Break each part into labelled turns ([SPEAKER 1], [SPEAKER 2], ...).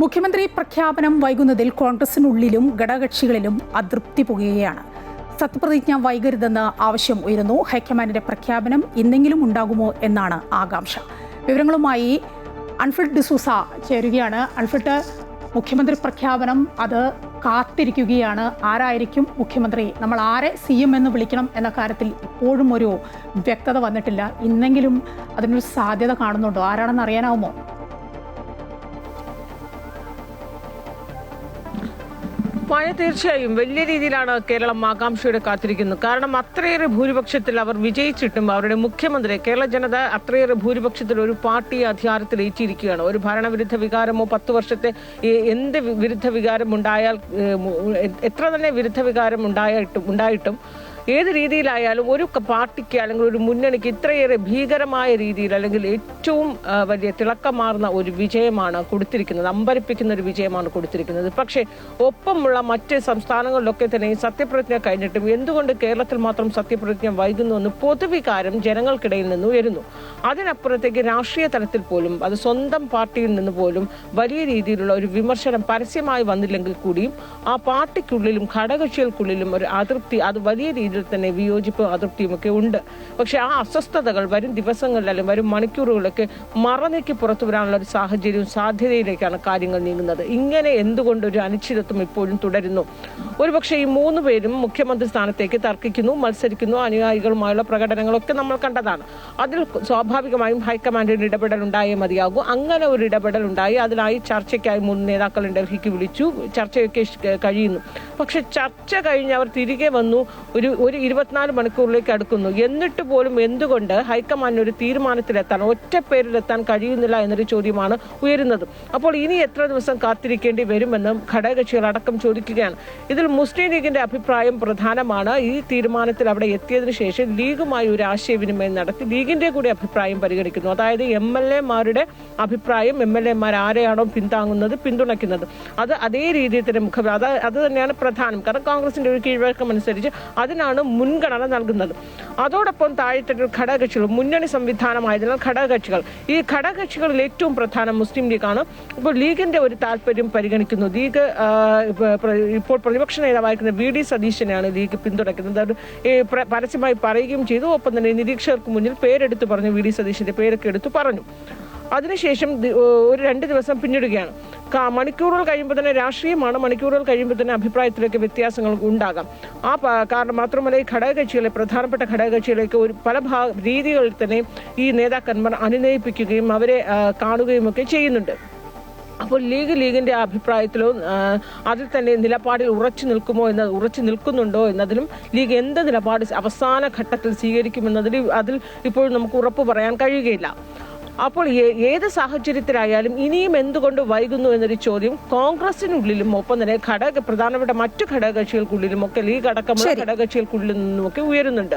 [SPEAKER 1] മുഖ്യമന്ത്രി പ്രഖ്യാപനം വൈകുന്നതിൽ കോൺഗ്രസിനുള്ളിലും ഘടകകക്ഷികളിലും അതൃപ്തി പുകയുകയാണ്. സത്യപ്രതിജ്ഞ വൈകരുതെന്ന് ആവശ്യം ഉയരുന്നു. ഹൈക്കമാൻഡിന്റെ പ്രഖ്യാപനം ഇന്നെങ്കിലും ഉണ്ടാകുമോ എന്നാണ് ആകാംക്ഷ. വിവരങ്ങളുമായി അൻഫിൽഡ് ഡിസൂസ ചേരുകയാണ്. അൻഫിൽഡ്, മുഖ്യമന്ത്രി പ്രഖ്യാപനം അത് കാത്തിരിക്കുകയാണ്. ആരായിരിക്കും മുഖ്യമന്ത്രി, നമ്മൾ ആരെ CM എന്ന് വിളിക്കണം എന്ന കാര്യത്തിൽ ഇപ്പോഴും ഒരു വ്യക്തത വന്നിട്ടില്ല. ഇന്നെങ്കിലും അതിനൊരു സാധ്യത കാണുന്നുണ്ടോ? ആരാണെന്ന് അറിയാനാവുമോ?
[SPEAKER 2] തീർച്ചയായും വലിയ രീതിയിലാണ് കേരളം ആകാംക്ഷയോടെ കാത്തിരിക്കുന്നത്. കാരണം അത്രയേറെ ഭൂരിപക്ഷത്തിൽ അവർ വിജയിച്ചിട്ടും അവരുടെ മുഖ്യമന്ത്രി, കേരള ജനത അത്രയേറെ ഭൂരിപക്ഷത്തിൽ ഒരു പാർട്ടി അധികാരത്തിൽ ഏറ്റിരിക്കുകയാണ്. ഒരു ഭരണവിരുദ്ധ വികാരമോ 10 വർഷത്തെ എന്ത് വിരുദ്ധ വികാരം ഉണ്ടായാൽ, എത്ര തന്നെ വിരുദ്ധ വികാരം ഉണ്ടായിട്ടും ഏത് രീതിയിലായാലും ഒരു പാർട്ടിക്ക് അല്ലെങ്കിൽ ഒരു മുന്നണിക്ക് ഇത്രയേറെ ഭീകരമായ രീതിയിൽ അല്ലെങ്കിൽ ഏറ്റവും വലിയ തിളക്കമാർന്ന ഒരു വിജയമാണ് കൊടുത്തിരിക്കുന്നത്, അമ്പരിപ്പിക്കുന്ന ഒരു വിജയമാണ് കൊടുത്തിരിക്കുന്നത്. പക്ഷേ ഒപ്പമുള്ള മറ്റ് സംസ്ഥാനങ്ങളിലൊക്കെ തന്നെ സത്യപ്രതിജ്ഞ കഴിഞ്ഞിട്ടും എന്തുകൊണ്ട് കേരളത്തിൽ മാത്രം സത്യപ്രതിജ്ഞ വൈകുന്നു എന്ന് പൊതുവികാരം ജനങ്ങൾക്കിടയിൽ നിന്ന് ഉയരുന്നു. അതിനപ്പുറത്തേക്ക് രാഷ്ട്രീയ തലത്തിൽ പോലും, അത് സ്വന്തം പാർട്ടിയിൽ നിന്ന് പോലും വലിയ രീതിയിലുള്ള ഒരു വിമർശനം പരസ്യമായി വന്നില്ലെങ്കിൽ കൂടിയും ആ പാർട്ടിക്കുള്ളിലും ഘടകകക്ഷികൾക്കുള്ളിലും ഒരു അതൃപ്തി, അത് വലിയ രീതിയിൽ തന്നെ വിയോജിപ്പ് അതൃപ്തിയും ഒക്കെ ഉണ്ട്. പക്ഷെ ആ അസ്വസ്ഥതകൾ വരും ദിവസങ്ങളിൽ അല്ലെങ്കിൽ വരും മണിക്കൂറുകളിലൊക്കെ മറനീക്കി പുറത്തു വരാനുള്ള ഒരു സാഹചര്യവും സാധ്യതയിലേക്കാണ് കാര്യങ്ങൾ നീങ്ങുന്നത്. ഇങ്ങനെ എന്തുകൊണ്ട് ഒരു അനിശ്ചിതത്വം ഇപ്പോഴും തുടരുന്നു? ഒരുപക്ഷെ ഈ 3 പേരും മുഖ്യമന്ത്രി സ്ഥാനത്തേക്ക് തർക്കിക്കുന്നു, മത്സരിക്കുന്നു, അനുയായികളുമായുള്ള പ്രകടനങ്ങളൊക്കെ നമ്മൾ കണ്ടതാണ്. അതിൽ സ്വാഭാവികമായും ഹൈക്കമാൻഡിന്റെ ഇടപെടൽ ഉണ്ടായേ മതിയാകൂ. അങ്ങനെ ഒരു ഇടപെടൽ ഉണ്ടായി. അതിനായി ചർച്ചയ്ക്കായി 3 നേതാക്കളെ ഡൽഹിക്ക് വിളിച്ചു. ചർച്ചയൊക്കെ കഴിയുന്നു. പക്ഷെ ചർച്ച കഴിഞ്ഞ് അവർ തിരികെ വന്നു. ഒരു 24 മണിക്കൂറിലേക്ക് അടുക്കുന്നു. എന്നിട്ട് പോലും എന്തുകൊണ്ട് ഹൈക്കമാൻഡിന് ഒരു തീരുമാനത്തിലെത്താൻ, ഒറ്റ പേരിലെത്താൻ കഴിയുന്നില്ല എന്നൊരു ചോദ്യമാണ് ഉയരുന്നത്. അപ്പോൾ ഇനി എത്ര ദിവസം കാത്തിരിക്കേണ്ടി വരുമെന്നും ഘടകകക്ഷികൾ അടക്കം ചോദിക്കുകയാണ്. ഇതിൽ മുസ്ലിം ലീഗിന്റെ അഭിപ്രായം പ്രധാനമാണ്. ഈ തീരുമാനത്തിൽ അവിടെ എത്തിയതിനു ശേഷം ലീഗുമായി ഒരു ആശയവിനിമയം നടത്തി ലീഗിന്റെ കൂടി അഭിപ്രായം പരിഗണിക്കുന്നു. അതായത് MLA-മാരുടെ അഭിപ്രായം, MLA-മാർ ആരെയാണോ പിന്തുണയ്ക്കുന്നത് അത് അതേ രീതിയിൽ തന്നെ അത് തന്നെയാണ് പ്രധാനം. കാരണം കോൺഗ്രസിന്റെ ഒരു കീഴ്വഴക്കം അനുസരിച്ച് അതിനാണ് മുൻഗണന നൽകുന്നത്. അതോടൊപ്പം താഴെത്തട്ടിൽ ഘടകകക്ഷികൾ, മുന്നണി സംവിധാനമായതിനാൽ ഘടകകക്ഷികൾ, ഈ ഘടകകക്ഷികളിൽ ഏറ്റവും പ്രധാനം മുസ്ലിം ലീഗാണ്. ഇപ്പോൾ ലീഗിന്റെ ഒരു താല്പര്യം പരിഗണിക്കുന്നു. ലീഗ് ഇപ്പോൾ പ്രതിപക്ഷ നേതാവായിരിക്കുന്ന VD സതീശനെയാണ് ലീഗ് പിന്തുണയ്ക്കുന്നത്. പരസ്യമായി പറയുകയും ചെയ്തു. ഒപ്പം തന്നെ നിരീക്ഷകർക്ക് മുന്നിൽ പേരെടുത്ത് പറഞ്ഞു, VD സതീശന്റെ പേരൊക്കെ എടുത്തു പറഞ്ഞു. അതിനുശേഷം ഒരു 2 ദിവസം പിന്നിടുകയാണ്. മണിക്കൂറുകൾ കഴിയുമ്പോൾ തന്നെ രാഷ്ട്രീയമാണ്. മണിക്കൂറുകൾ കഴിയുമ്പോൾ തന്നെ അഭിപ്രായത്തിലേക്ക് വ്യത്യാസങ്ങൾ ഉണ്ടാകാം. കാരണം മാത്രമല്ല, ഈ ഘടകകക്ഷികളെ, പ്രധാനപ്പെട്ട ഘടകകക്ഷികളെയൊക്കെ ഒരു പല രീതികളിൽ തന്നെ ഈ നേതാക്കന്മാർ അനുനയിപ്പിക്കുകയും അവരെ കാണുകയും ഒക്കെ ചെയ്യുന്നുണ്ട്. അപ്പോൾ ലീഗിന്റെ അഭിപ്രായത്തിലോ അതിൽ തന്നെ നിലപാടിൽ ഉറച്ചു നിൽക്കുന്നുണ്ടോ എന്നതിലും ലീഗ് എന്ത് നിലപാട് അവസാന ഘട്ടത്തിൽ അതിൽ ഇപ്പോഴും നമുക്ക് ഉറപ്പ് പറയാൻ കഴിയുകയില്ല. അപ്പോൾ ഏത് സാഹചര്യത്തിലായാലും ഇനിയും എന്തുകൊണ്ട് വൈകുന്നു എന്നൊരു ചോദ്യം കോൺഗ്രസിനുള്ളിലും ഒപ്പം തന്നെ പ്രധാനപ്പെട്ട മറ്റു ഘടകകക്ഷികൾക്കുള്ളിലും ഒക്കെ, ലീഗ് അടക്കമുള്ള ഘടകകക്ഷികൾക്കുള്ളിൽ നിന്നുമൊക്കെ ഉയരുന്നുണ്ട്.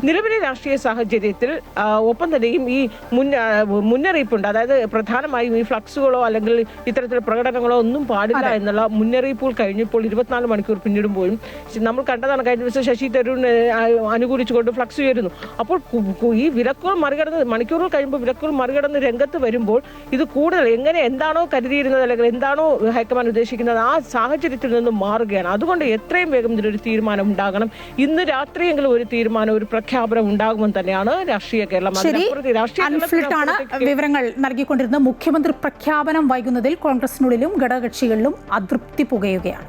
[SPEAKER 2] നിലവിലെ രാഷ്ട്രീയ സാഹചര്യത്തിൽ ഒപ്പം തന്നെയും ഈ മുന്നറിയിപ്പുണ്ട്. അതായത് പ്രധാനമായും ഈ ഫ്ലക്സുകളോ അല്ലെങ്കിൽ ഇത്തരത്തിലുള്ള പ്രകടനങ്ങളോ ഒന്നും പാടില്ല എന്നുള്ള മുന്നറിയിപ്പുകൾ കഴിഞ്ഞപ്പോൾ 24 മണിക്കൂർ പിന്നിടുമ്പോഴും നമ്മൾ കണ്ടതാണ്. കഴിഞ്ഞ ദിവസം ശശി തരൂരിനെ അനുകൂലിച്ചുകൊണ്ട് ഫ്ലക്സ് ഉയരുന്നു. അപ്പോൾ ഈ വിലക്കുകൾ മറികടന്ന്, മണിക്കൂറുകൾ കഴിയുമ്പോൾ വിലക്കുകൾ മറികടന്ന് രംഗത്ത് വരുമ്പോൾ ഇത് കൂടുതൽ എന്താണോ കരുതിയിരുന്നത് അല്ലെങ്കിൽ എന്താണോ ഹൈക്കമാൻഡ് ഉദ്ദേശിക്കുന്നത് ആ സാഹചര്യത്തിൽ നിന്നും മാറുകയാണ്. അതുകൊണ്ട് എത്രയും വേഗം ഇതിനൊരു തീരുമാനം ഉണ്ടാകണം. ഇന്ന് രാത്രിയെങ്കിലും ഒരു തീരുമാനം, ഒരു പ്രഖ്യാപനം ഉണ്ടാകുമെന്ന് തന്നെയാണ് രാഷ്ട്രീയ കേരളം.
[SPEAKER 1] വിവരങ്ങൾ നൽകിക്കൊണ്ടിരുന്ന മുഖ്യമന്ത്രി പ്രഖ്യാപനം വൈകുന്നതിൽ കോൺഗ്രസിനുള്ളിലും ഘടകകക്ഷികളിലും അതൃപ്തി പുകയുകയാണ്.